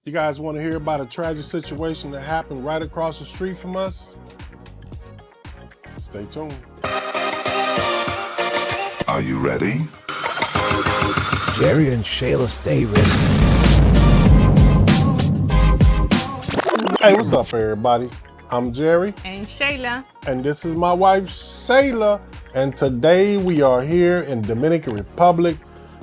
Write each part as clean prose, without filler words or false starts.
You guys want to hear about a tragic situation that happened right across the street from us? Stay tuned. Are you ready? Jerry and Sheila stay ready. Hey, what's up, everybody? I'm Jerry. And Sheila. And this is my wife, Sheila. And today we are here in Dominican Republic,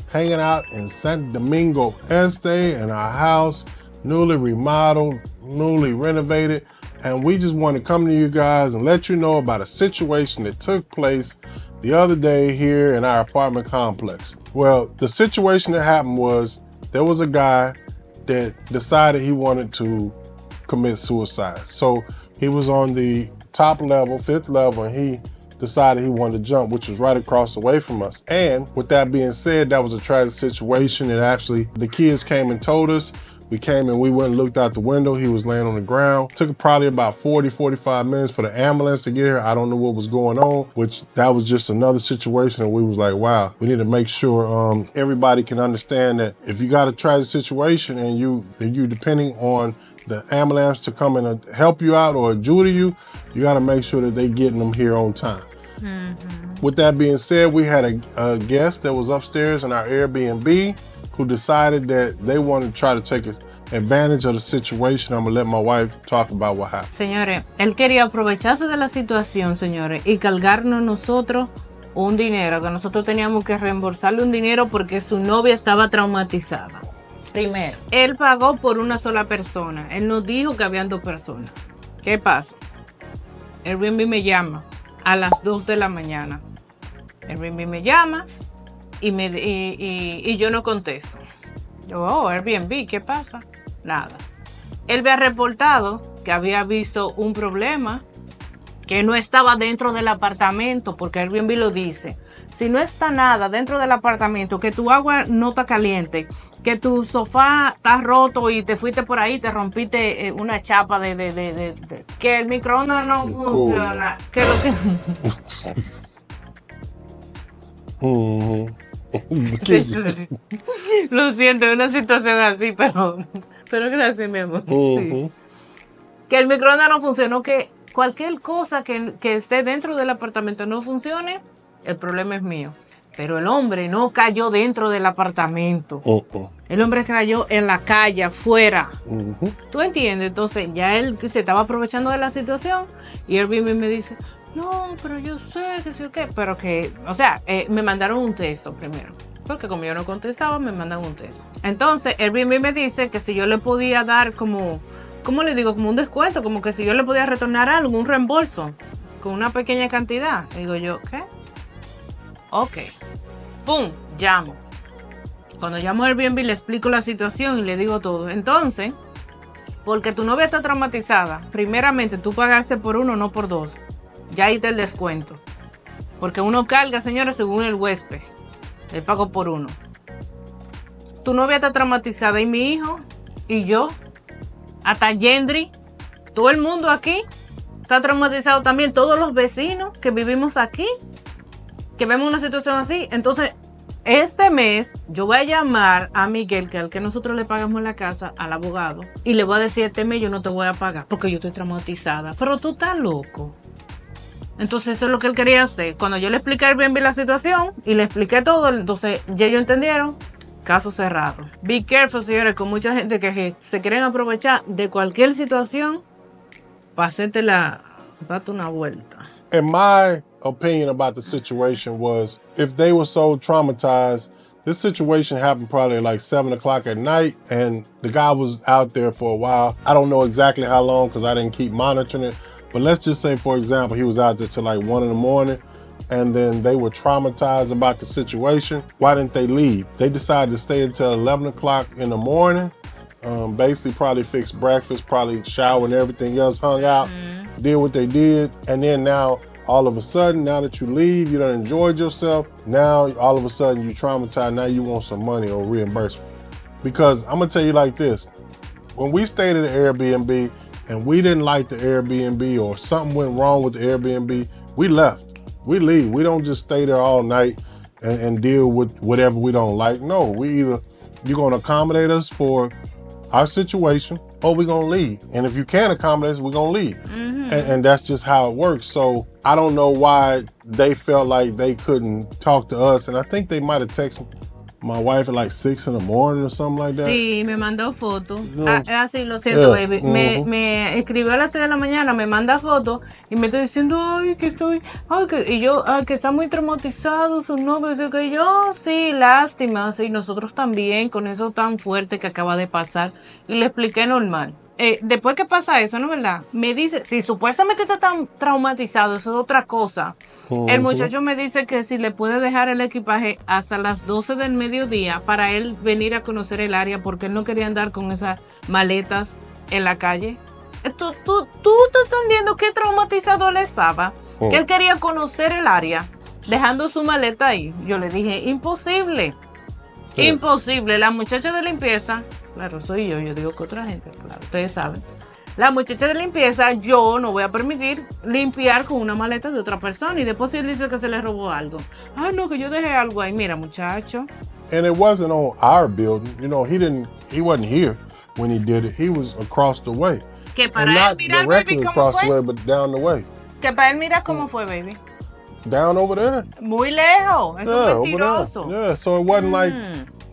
hanging out in Santo Domingo Este in our house, newly remodeled, newly renovated. And we just want to come to you guys and let you know about a situation that took place the other day here in our apartment complex. Well, the situation that happened was there was a guy that decided he wanted to commit suicide. So he was on the top level, 5th level, and he decided he wanted to jump, which was right across the way from us. And with that being said, that was a tragic situation. And actually the kids came and told us. We came and we went and looked out the window. He was laying on the ground. Took probably about 45 minutes for the ambulance to get here. I don't know what was going on, which that was just another situation. And we was like, wow, we need to make sure everybody can understand that if you got a tragic situation and you depending on the ambulance to come and help you out or adjure you got to make sure that they getting them here on time. Mm-hmm. With that being said, we had a guest that was upstairs in our Airbnb who decided that they wanted to try to take advantage of the situation. I'm gonna let my wife talk about what happened. Señores, él quería aprovecharse de la situación, señores, y cargarnos nosotros un dinero, que nosotros teníamos que reembolsarle un dinero porque su novia estaba traumatizada. Primero, él pagó por una sola persona. Él nos dijo que habían 2 personas. ¿Qué pasa? Airbnb me llama a las 2 de la mañana. Airbnb me llama y yo no contesto. Yo, Airbnb, ¿qué pasa? Nada. Él había reportado que había visto un problema que no estaba dentro del apartamento, porque Airbnb lo dice. Si no está nada dentro del apartamento, que tu agua no está caliente, que tu sofá está roto y te fuiste por ahí, te rompiste una chapa que el microondas no funciona, que lo que... Sí, lo siento, es una situación así, pero gracias, mi amor. Sí. Que el microondas no funcionó, que cualquier cosa que esté dentro del apartamento no funcione, el problema es mío. Pero el hombre no cayó dentro del apartamento. El hombre cayó en la calle, afuera. ¿Tú entiendes? Entonces ya él se estaba aprovechando de la situación y Airbnb me dice, no, pero yo sé que sí o qué. Pero que, o sea, me mandaron un texto primero. Porque como yo no contestaba, me mandan un texto. Entonces Airbnb me dice que si yo le podía dar como, ¿cómo le digo? Como un descuento, como que si yo le podía retornar algo, un reembolso, con una pequeña cantidad. Y digo yo, ¿qué? Ok. ¡Pum! Llamo. Cuando llamo a Airbnb le explico la situación y le digo todo. Entonces, porque tu novia está traumatizada, primeramente tú pagaste por 1, no por 2. Ya ahí está el descuento. Porque uno carga, señores, según el huésped. Le pago por 1. Tu novia está traumatizada y mi hijo y yo, hasta Yendri, todo el mundo aquí está traumatizado también. Todos los vecinos que vivimos aquí, que vemos una situación así. Entonces, este mes yo voy a llamar a Miguel, que al que nosotros le pagamos la casa, al abogado, y le voy a decir, este mes yo no te voy a pagar porque yo estoy traumatizada. Pero tú estás loco. Entonces eso es lo que él quería hacer. Cuando yo le expliqué a Airbnb la situación y le expliqué todo, entonces ya ellos entendieron, caso cerrado. Be careful, señores, con mucha gente que se quieren aprovechar de cualquier situación para hacerte date una vuelta. And my opinion about the situation was, if they were so traumatized, this situation happened probably like 7 o'clock at night, and the guy was out there for a while. I don't know exactly how long because I didn't keep monitoring it. But let's just say, for example, he was out there till like 1 in the morning and then they were traumatized about the situation. Why didn't they leave? They decided to stay until 11 o'clock in the morning, basically probably fixed breakfast, probably shower and everything else, hung out, did what they did. And then now, all of a sudden, now that you leave, you done enjoyed yourself. Now, all of a sudden, you traumatized. Now you want some money or reimbursement. Because I'm gonna tell you like this, when we stayed at the Airbnb, and we didn't like the Airbnb or something went wrong with the Airbnb, we left. We leave. We don't just stay there all night and deal with whatever we don't like. No, you're gonna accommodate us for our situation, or we're gonna leave. And if you can't accommodate us, we're gonna leave. And that's just how it works. So I don't know why they felt like they couldn't talk to us. And I think they might have texted my wife at like 6 in the morning or something like that. Sí, me mandó foto. Así, lo siento, baby. Me escribió a las 6 de la mañana, me manda foto y me está diciendo, ay, que estoy, ay, que, y yo, ay, que está muy traumatizado su novio. Así que yo, sí, lástima, sí, nosotros también, con eso tan fuerte que acaba de pasar. Y le expliqué normal. Después que pasa eso, ¿no es verdad? Me dice, si supuestamente está tan traumatizado, eso es otra cosa. El muchacho me dice que si le puede dejar el equipaje hasta las 12 del mediodía para él venir a conocer el área porque él no quería andar con esas maletas en la calle. ¿Tú estás entendiendo qué traumatizado él estaba? Que él quería conocer el área dejando su maleta ahí. Yo le dije, imposible. Imposible. La muchacha de limpieza, claro, soy yo digo que otra gente, claro, ustedes saben. La muchacha de limpieza, yo no voy a permitir limpiar con una maleta de otra persona. Y después él dice que se le robó algo. Ay, no, que yo dejé algo ahí. Mira, muchacho. And it wasn't on our building. You know, he wasn't here when he did it. He was across the way. Que para and él not mirar, directly baby, across ¿cómo the fue? way, but down the way. Que para él mira cómo fue, baby. Down over there. Muy lejos. Eso es mentiroso. Over there. Yeah, so it wasn't like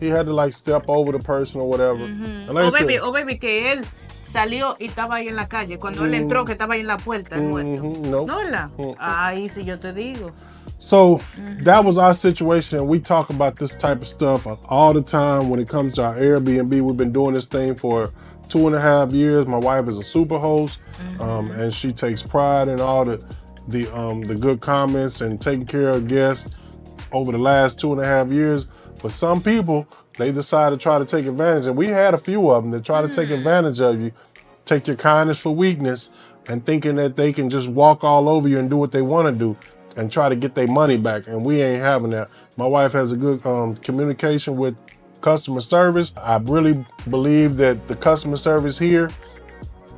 he had to like step over the person or whatever. And like baby, que él salió y estaba ahí en la calle. Cuando él entró, que estaba ahí en la puerta, el muerto. Nope. ¿No, verdad? Ahí sí yo te digo. So that was our situation. And we talk about this type of stuff all the time when it comes to our Airbnb. We've been doing this thing for 2.5 years. My wife is a super host, and she takes pride in all the good comments and taking care of guests over the last 2.5 years. But some people, they decide to try to take advantage. And we had a few of them that try to take advantage of you, take your kindness for weakness, and thinking that they can just walk all over you and do what they want to do and try to get their money back. And we ain't having that. My wife has a good communication with customer service. I really believe that the customer service here,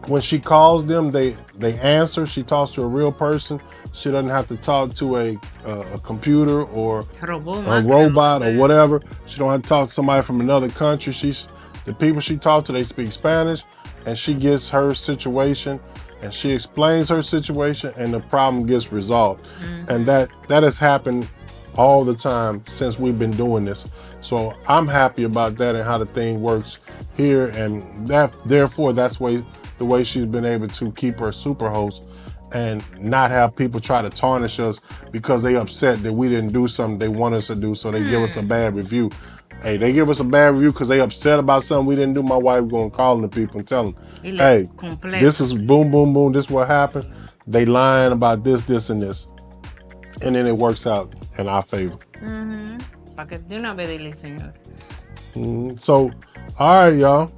when she calls them, they answer. She talks to a real person. She doesn't have to talk to a computer or a robot or whatever. She don't have to talk to somebody from another country. The people she talks to, they speak Spanish, and she gets her situation and she explains her situation, and the problem gets resolved. And that has happened all the time since we've been doing this. So I'm happy about that and how the thing works here, and therefore that's the way she's been able to keep her super host and not have people try to tarnish us because they upset that we didn't do something they want us to do, so they give us a bad review. Hey, they give us a bad review because they upset about something we didn't do. My wife going to call the people and tell them, hey, this is boom, boom, boom, this is what happened. They lying about this, this, and this. And then it works out in our favor. So, all right, y'all.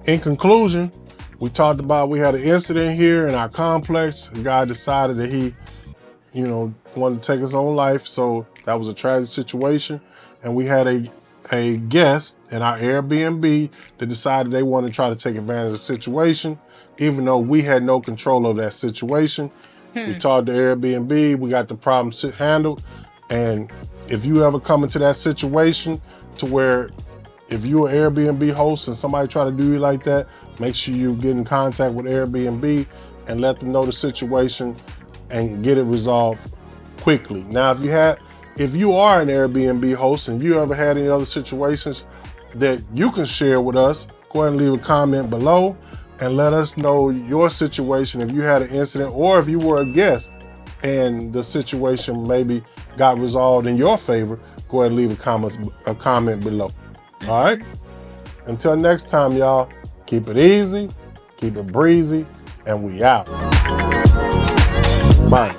In conclusion, we talked about we had an incident here in our complex. A guy decided that he, wanted to take his own life. So that was a tragic situation. And we had a guest in our Airbnb that decided they wanted to try to take advantage of the situation, even though we had no control of that situation. We talked to Airbnb. We got the problem handled. And if you ever come into that situation to where if you're an Airbnb host and somebody try to do you like that, make sure you get in contact with Airbnb and let them know the situation and get it resolved quickly. Now, if you are an Airbnb host and you ever had any other situations that you can share with us, go ahead and leave a comment below and let us know your situation. If you had an incident or if you were a guest and the situation maybe got resolved in your favor, go ahead and leave a comment below. All right? Until next time, y'all, keep it easy, keep it breezy, and we out. Bye.